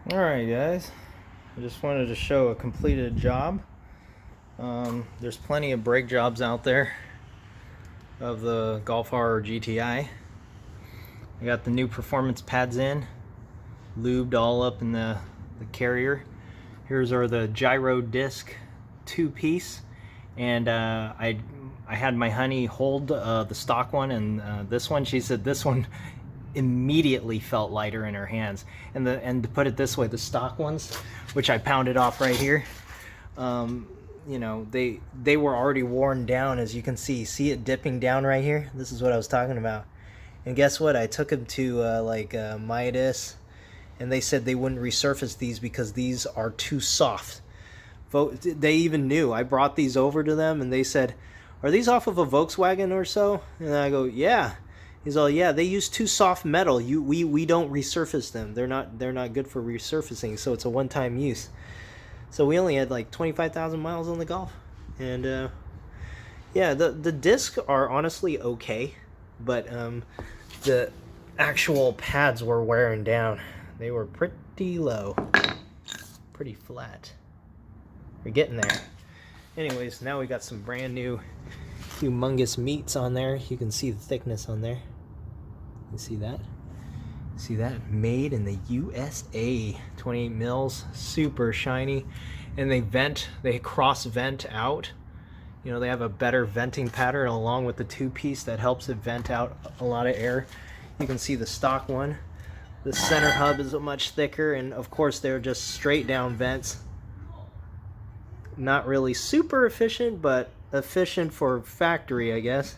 Alright guys, I just wanted to show a completed job. There's plenty of brake jobs out there of the Golf R GTI. I got the new performance pads in, lubed all up in the carrier. Here's are the Girodisc 2-piece, and I had my honey hold the stock one, and this one, she said this one immediately felt lighter in her hands. And to put it this way, the stock ones, which I pounded off right here, you know, they were already worn down, as you can see it dipping down right here. This is what I was talking about. And guess what? I took them to Girodisc, and they said they wouldn't resurface these because these are too soft. They even knew. I brought these over to them, and they said, "Are these off of a Volkswagen or so?" And I go, "Yeah." He's all, "Yeah, they use too soft metal. We don't resurface them. They're not good for resurfacing. So it's a one-time use." So we only had like 25,000 miles on the Golf, and yeah, the discs are honestly okay, but the actual pads were wearing down. They were pretty low, pretty flat. We're getting there. Anyways, now we got some brand new humongous meats on there. You can see the thickness on there. You see that? See that? Made in the USA. 28 mils, super shiny. And they cross vent out. You know, they have a better venting pattern along with the 2-piece that helps it vent out a lot of air. You can see the stock one. The center hub is much thicker, and of course they're just straight down vents. Not really super efficient, but efficient for factory, I guess.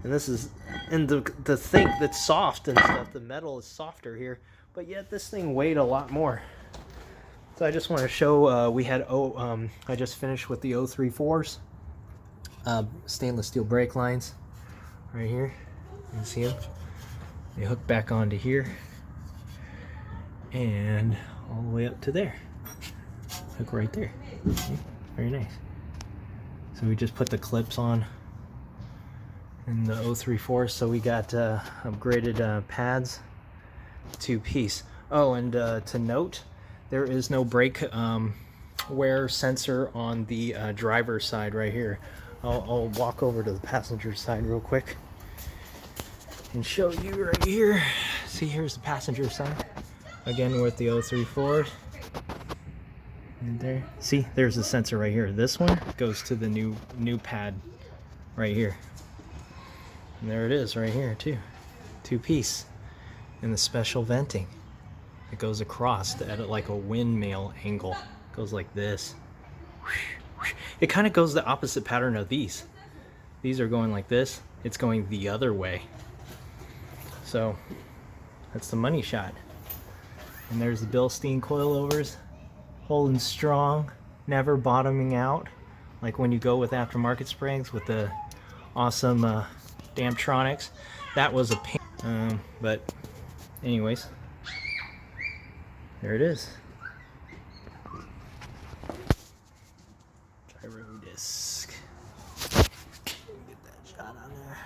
And this is, and to think that's soft and stuff, the metal is softer here, but yet this thing weighed a lot more. So I just want to show, we had, I just finished with the 034s, stainless steel brake lines, right here, you can see them. They hook back onto here, and all the way up to there, hook right there. See? Very nice. So we just put the clips on in the 034, so we got upgraded pads, 2-piece. Oh, and to note, there is no brake wear sensor on the driver's side right here. I'll walk over to the passenger side real quick and show you right here. See, here's the passenger side. Again with the 034. And there, see, there's the sensor right here. This one goes to the new pad right here. And there it is right here too. 2-piece. And the special venting. It goes across at like a windmill angle. It goes like this. It kind of goes the opposite pattern of these. These are going like this. It's going the other way. So that's the money shot. And there's the Bilstein coilovers. Holding strong, never bottoming out, like when you go with aftermarket springs with the awesome Damptronics. That was a pain, but anyways, there it is. Girodisc. Get that shot on there.